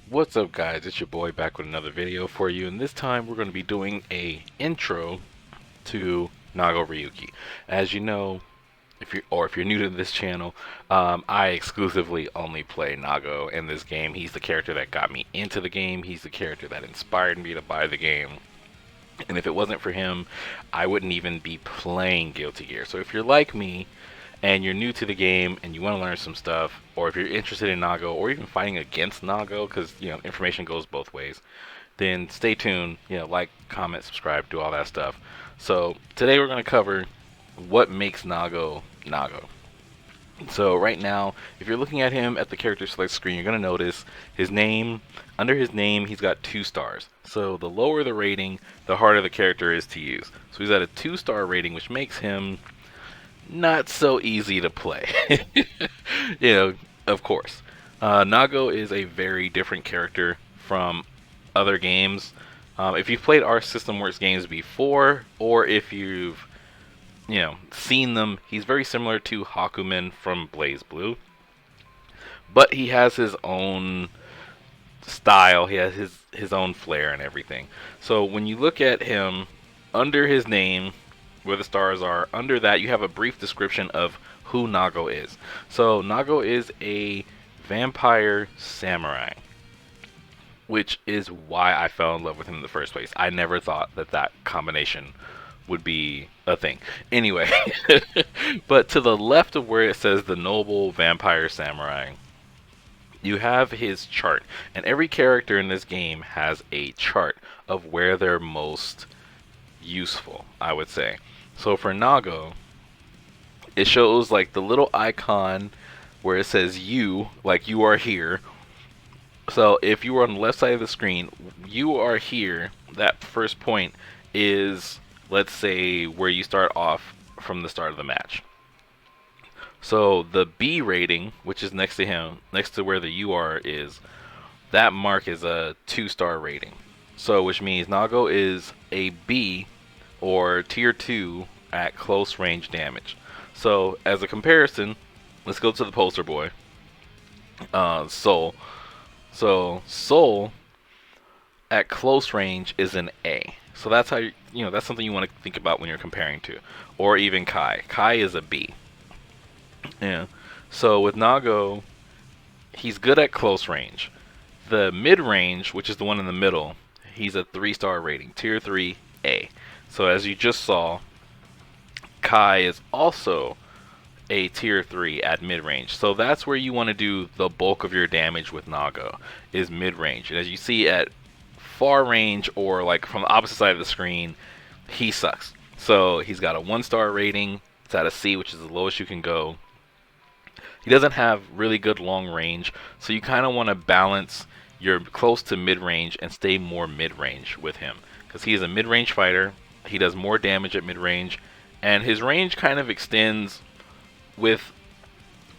What's up, guys? It's your boy back with another video for you, and this time we're going to be doing a intro to Nago Ryuki. As you know, if you're new to this channel, I exclusively only play Nago in this game. He's the character that got me into the game. He's the character that inspired me to buy the game. And if it wasn't for him, I wouldn't even be playing Guilty Gear. So if you're like me and you're new to the game and you want to learn some stuff, or if you're interested in Nago or even fighting against Nago, because information goes both ways, then stay tuned. Like, comment, subscribe, do all that stuff. So today we're going to cover what makes Nago Nago. So right now, if you're looking at him at the character select screen, you're going to notice his name. Under his name, he's got 2 stars. So the lower the rating, the harder the character is to use. So he's at a 2-star rating, which makes him not so easy to play. Of course. Nago is a very different character from other games. If you've played our System Works games before, or if you've seen them, he's very similar to Hakumen from Blaze Blue, but he has his own style. He has his own flair and everything. So when you look at him, under his name, where the stars are, under that you have a brief description of who Nago is. So Nago is a vampire samurai, which is why I fell in love with him in the first place. I never thought that combination would be a thing. Anyway, but to the left of where it says the noble vampire samurai, you have his chart. And every character in this game has a chart of where they're most useful, I would say. So for Nago, it shows like the little icon where it says you, like you are here. So if you are on the left side of the screen, you are here. That first point is, let's say, where you start off from the start of the match. So the B rating, which is next to him, next to where the U are is, that mark is a 2-star rating. So which means Nago is a B, or tier 2 at close range damage. So as a comparison, let's go to the poster boy, Soul. So Soul at close range is an A. So that's how that's something you want to think about when you're comparing to. Or even Kai. Kai is a B. Yeah. So with Nago, he's good at close range. The mid range, which is the one in the middle, he's a 3-star rating, tier 3 A. So as you just saw, Kai is also a tier 3 at mid range. So that's where you want to do the bulk of your damage with Nago, is mid range. And as you see at far range, or like from the opposite side of the screen, he sucks. So he's got a 1-star rating. It's at a C, which is the lowest you can go. He doesn't have really good long range, so you kind of want to balance your close to mid range and stay more mid range with him, because he is a mid range fighter. He does more damage at mid range, and his range kind of extends with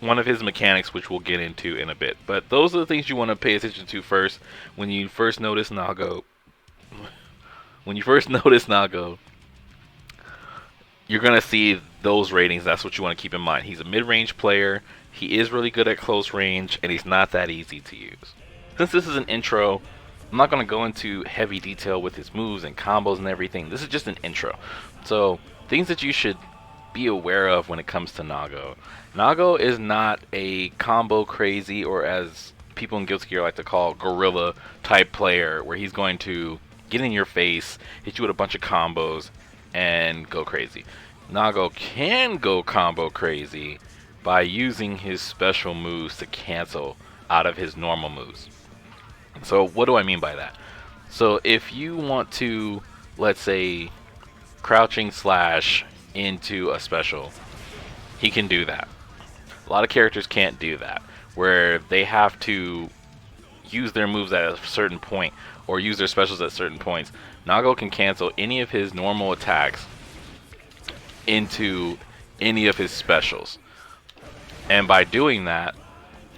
one of his mechanics, which we'll get into in a bit. But those are the things you want to pay attention to first when you first notice Nago. You're gonna see those ratings. That's what you want to keep in mind. He's a mid-range player. He is really good at close range, and he's not that easy to use. Since this is an intro, I'm not going to go into heavy detail with his moves and combos and everything. This is just an intro. So things that you should be aware of when it comes to Nago. Nago is not a combo crazy, or as people in Guilty Gear like to call, gorilla type player, where he's going to get in your face, hit you with a bunch of combos, and go crazy. Nago can go combo crazy by using his special moves to cancel out of his normal moves. So what do I mean by that? So if you want to, let's say, crouching slash into a special, he can do that. A lot of characters can't do that, where they have to use their moves at a certain point, or use their specials at certain points. Nago can cancel any of his normal attacks into any of his specials. And by doing that,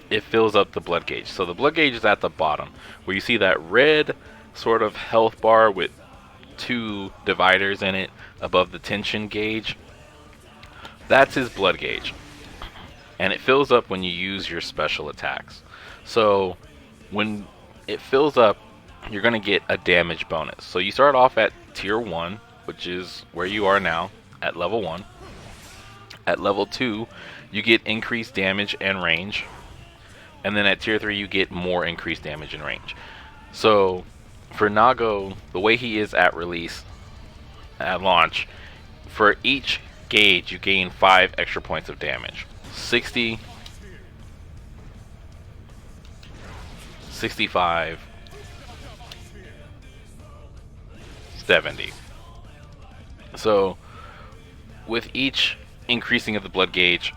it fills up the blood gauge. So the blood gauge is at the bottom, where you see that red sort of health bar with 2 dividers in it above the tension gauge. That's his blood gauge. And it fills up when you use your special attacks. So when it fills up, you're going to get a damage bonus. So you start off at tier 1, which is where you are now at level 1. At level 2, you get increased damage and range. And then at tier 3, you get more increased damage and range. So for Nago, the way he is at release, at launch, for each gauge, you gain 5 extra points of damage. 60, 65, 70. So with each increasing of the blood gauge,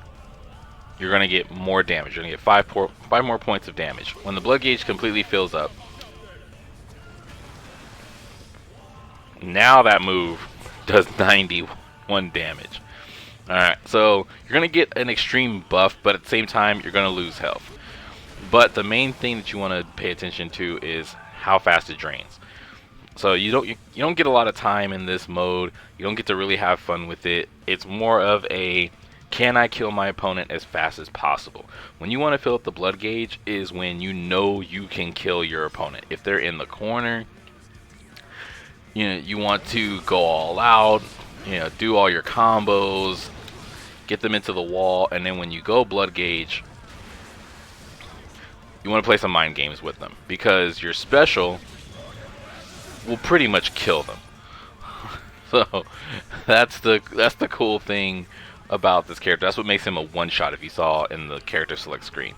you're going to get more damage. You're going to get 5 more points of damage. When the blood gauge completely fills up, now that move does 91 damage. Alright, so you're going to get an extreme buff, but at the same time, you're going to lose health. But the main thing that you want to pay attention to is how fast it drains. So you don't get a lot of time in this mode. You don't get to really have fun with it. It's more of a, can I kill my opponent as fast as possible? When you want to fill up the blood gauge is when you know you can kill your opponent. If they're in the corner, you want to go all out, do all your combos, get them into the wall, and then when you go blood gauge, you want to play some mind games with them, because your special will pretty much kill them. So that's the cool thing about this character. That's what makes him a one-shot, if you saw in the character select screen.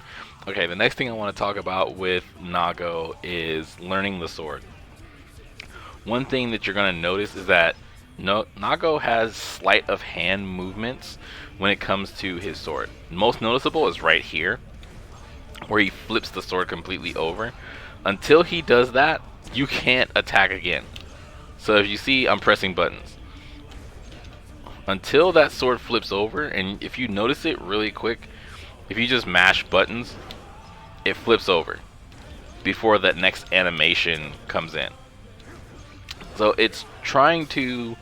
Okay, the next thing I want to talk about with Nago is learning the sword. One thing that you're going to notice is that Nago has sleight of hand movements when it comes to his sword. Most noticeable is right here, where he flips the sword completely over. Until he does that, you can't attack again. So if you see, I'm pressing buttons. Until that sword flips over, and if you notice it really quick, if you just mash buttons, it flips over before that next animation comes in. So it's trying to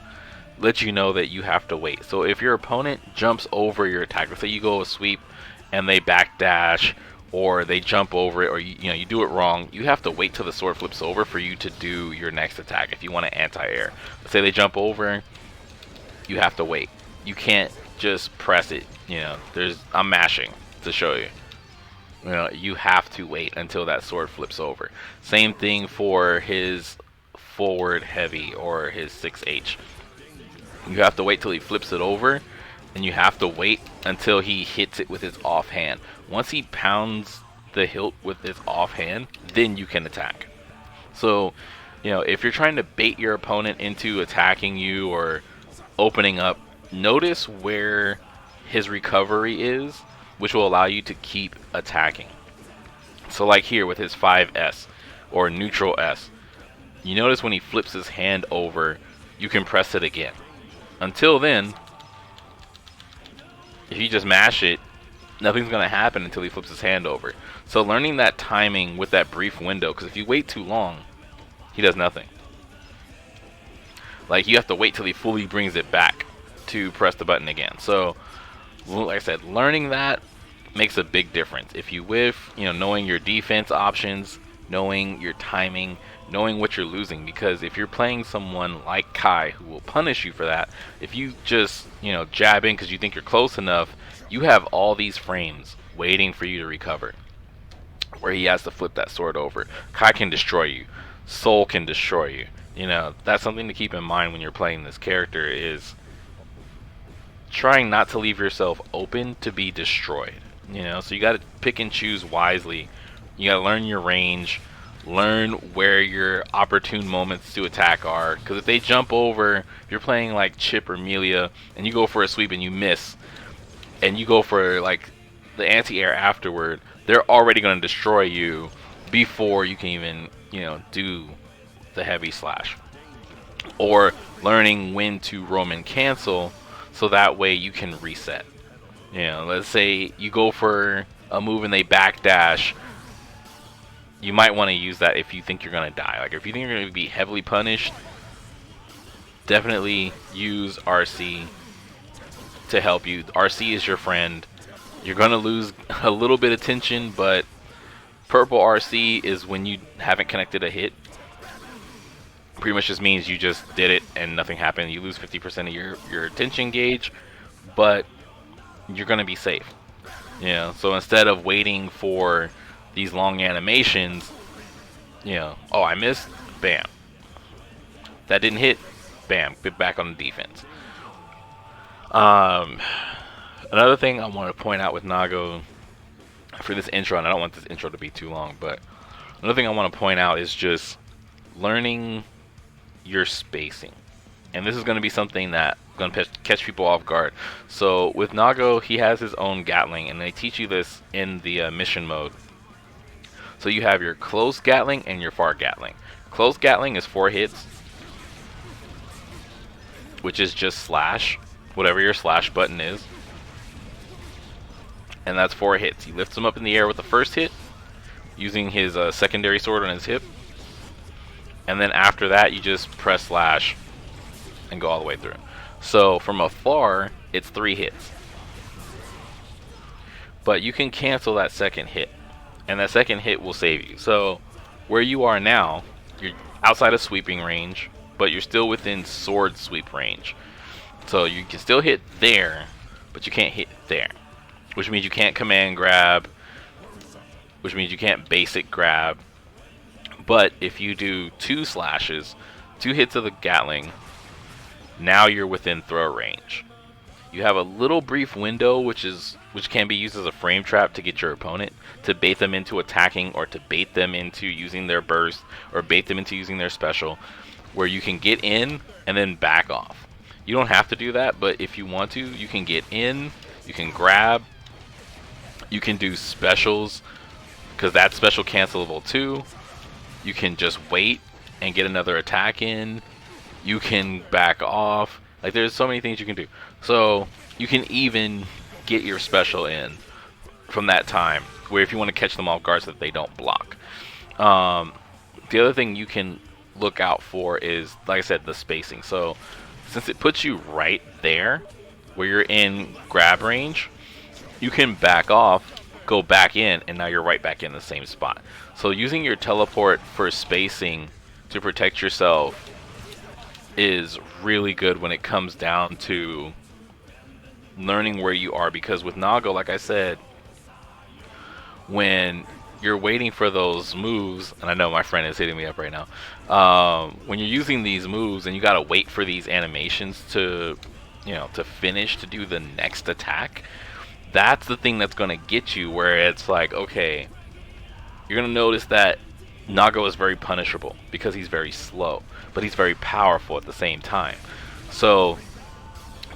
let you know that you have to wait. So if your opponent jumps over your attack, let's say you go a sweep and they backdash, or they jump over it, or you do it wrong, you have to wait till the sword flips over for you to do your next attack if you want to anti-air. Let's say they jump over, you have to wait. You can't just press it. I'm mashing to show you. You have to wait until that sword flips over. Same thing for his forward heavy or his 6H. You have to wait till he flips it over, and you have to wait until he hits it with his offhand. Once he pounds the hilt with his offhand, then you can attack. So, if you're trying to bait your opponent into attacking you or opening up, notice where his recovery is, which will allow you to keep attacking. So like here with his 5S or neutral S, you notice when he flips his hand over, you can press it again. Until then, if you just mash it, nothing's going to happen until he flips his hand over. So learning that timing with that brief window, because if you wait too long, he does nothing. Like, you have to wait till he fully brings it back to press the button again. So, like I said, learning that makes a big difference. If you whiff, knowing your defense options, knowing your timing, knowing what you're losing. Because if you're playing someone like Kai, who will punish you for that, if you just, jab in because you think you're close enough, you have all these frames waiting for you to recover, where he has to flip that sword over. Kai can destroy you. Soul can destroy you. That's something to keep in mind when you're playing this character, is trying not to leave yourself open to be destroyed. So you got to pick and choose wisely. You got to learn your range, learn where your opportune moments to attack are. Because if they jump over, if you're playing like Chip or Melia, and you go for a sweep and you miss, and you go for like the anti-air afterward, they're already going to destroy you before you can even, do the heavy slash. Or learning when to Roman cancel, so that way you can reset. Let's say you go for a move and they backdash, you might want to use that if you think you're going to die. Like, if you think you're going to be heavily punished, definitely use RC to help you. RC is your friend. You're going to lose a little bit of tension, but Purple RC is when you haven't connected a hit. Pretty much just means you just did it and nothing happened. You lose 50% of your attention gauge, but you're going to be safe. You know, so instead of waiting for these long animations, you know, oh, I missed, bam. That didn't hit, bam, get back on the defense. Another thing I want to point out with Nago for this intro, and I don't want this intro to be too long, but another thing I want to point out is just learning your spacing. And this is going to be something that going to catch people off guard. So with Nago, he has his own Gatling, and they teach you this in the mission mode. So you have your close Gatling and your far Gatling. Close Gatling is 4 hits, which is just slash, whatever your slash button is. And that's 4 hits. He lifts him up in the air with the first hit, using his secondary sword on his hip. And then after that, you just press slash and go all the way through. So from afar, it's 3 hits. But you can cancel that second hit, and that second hit will save you. So where you are now, you're outside of sweeping range, but you're still within sword sweep range. So you can still hit there, but you can't hit there, which means you can't command grab, which means you can't basic grab. But if you do 2 slashes, 2 hits of the Gatling, now you're within throw range. You have a little brief window which can be used as a frame trap to get your opponent, to bait them into attacking, or to bait them into using their burst, or bait them into using their special, where you can get in and then back off. You don't have to do that, but if you want to, you can get in, you can grab, you can do specials, because that's special cancelable too. You can just wait and get another attack in. You can back off. Like, there's so many things you can do. So you can even get your special in from that time, where if you want to catch them off guard so that they don't block. The other thing you can look out for is, like I said, the spacing. So since it puts you right there where you're in grab range, you can back off, go back in, and now you're right back in the same spot. So using your teleport for spacing to protect yourself is really good when it comes down to learning where you are, because with Nago, like I said, when you're waiting for those moves, and I know my friend is hitting me up right now, when you're using these moves and you gotta wait for these animations to, you know, to finish, to do the next attack, that's the thing that's gonna get you, where it's like, okay, you're gonna notice that Nago is very punishable because he's very slow, but he's very powerful at the same time. So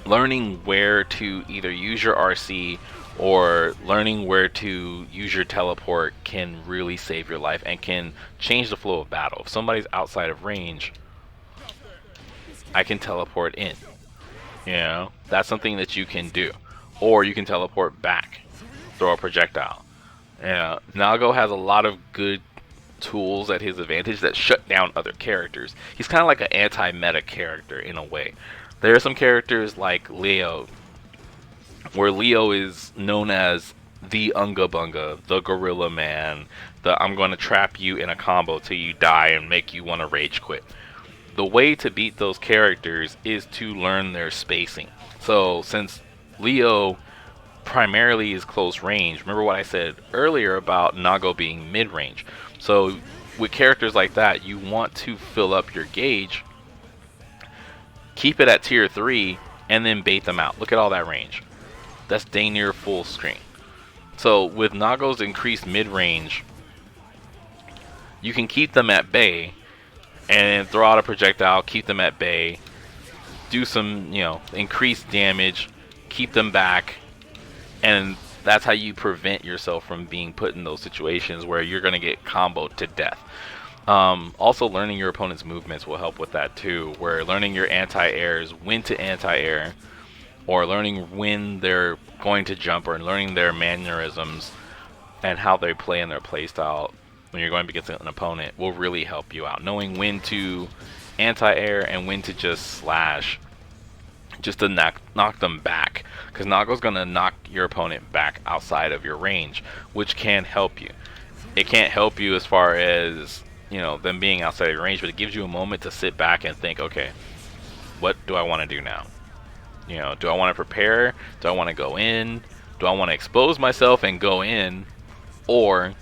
learning where to either use your RC or learning where to use your teleport can really save your life and can change the flow of battle. If somebody's outside of range, I can teleport in. You know, that's something that you can do. Or you can teleport back, throw a projectile. Yeah, Nago has a lot of good tools at his advantage that shut down other characters. He's kind of like an anti-meta character in a way. There are some characters like Leo, where Leo is known as the Unga Bunga, the Gorilla Man, the I'm going to trap you in a combo till you die and make you want to rage quit. The way to beat those characters is to learn their spacing. So since Leo primarily is close range, remember what I said earlier about Nago being mid-range. So with characters like that, you want to fill up your gauge, keep it at tier 3, and then bait them out. Look at all that range. That's dang near full screen. So with Nago's increased mid-range, you can keep them at bay and throw out a projectile, keep them at bay, do some, you know, increased damage, keep them back, and that's how you prevent yourself from being put in those situations where you're going to get comboed to death. Also, learning your opponent's movements will help with that too, where learning your anti-airs, when to anti-air, or learning when they're going to jump, or learning their mannerisms and how they play in their playstyle when you're going up against an opponent will really help you out. Knowing when to anti-air and when to just slash, just to knock them back, because Nago's going to knock your opponent back outside of your range, which can help you. it can't help you as far as, you know, them being outside of range, but it gives you a moment to sit back and think, okay, what do I want to do now? You know, do I want to prepare? Do I want to go in? Do I want to expose myself and go in? Or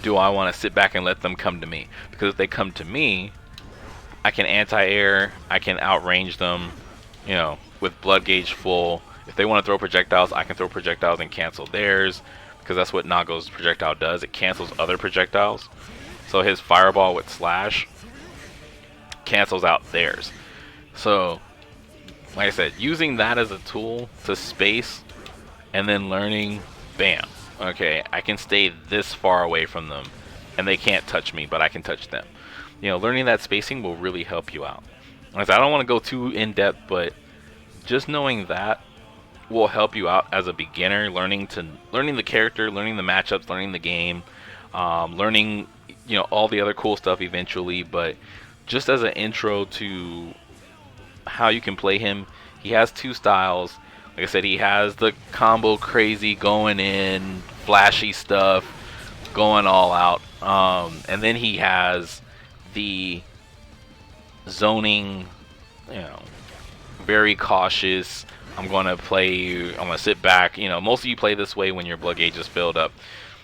do I want to sit back and let them come to me? Because if they come to me, I can anti-air, I can outrange them, you know, with blood gauge full. If they want to throw projectiles, I can throw projectiles and cancel theirs, because that's what Nago's projectile does. It cancels other projectiles. So his fireball with slash cancels out theirs. So, like I said, using that as a tool to space and then learning, bam, okay, I can stay this far away from them and they can't touch me, but I can touch them. You know, learning that spacing will really help you out. Like I said, I don't want to go too in depth, but just knowing that will help you out as a beginner, learning the character, learning the matchups, learning the game, learning, you know, all the other cool stuff eventually. But just as an intro to how you can play him, he has two styles. Like I said, he has the combo crazy going in, flashy stuff, going all out, and then he has the zoning, you know, very cautious. I'm going to play you, I'm going to sit back. You know, most of you play this way when your blood gauge is filled up.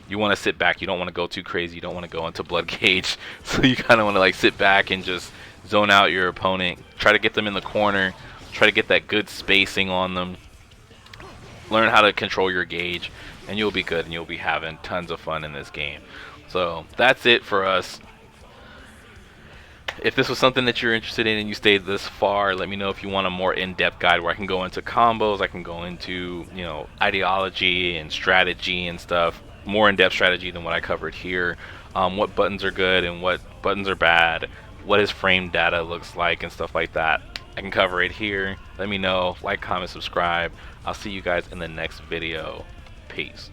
You want to sit back. You don't want to go too crazy. You don't want to go into blood gauge. So you kind of want to like sit back and just zone out your opponent. Try to get them in the corner. Try to get that good spacing on them. Learn how to control your gauge, and you'll be good, and you'll be having tons of fun in this game. So that's it for us. If this was something that you're interested in and you stayed this far, let me know if you want a more in-depth guide where I can go into combos, I can go into, you know, ideology and strategy and stuff, more in-depth strategy than what I covered here, what buttons are good and what buttons are bad, what his frame data looks like and stuff like that. I can cover it here. Let me know, like, comment, subscribe. I'll see you guys in the next video. Peace.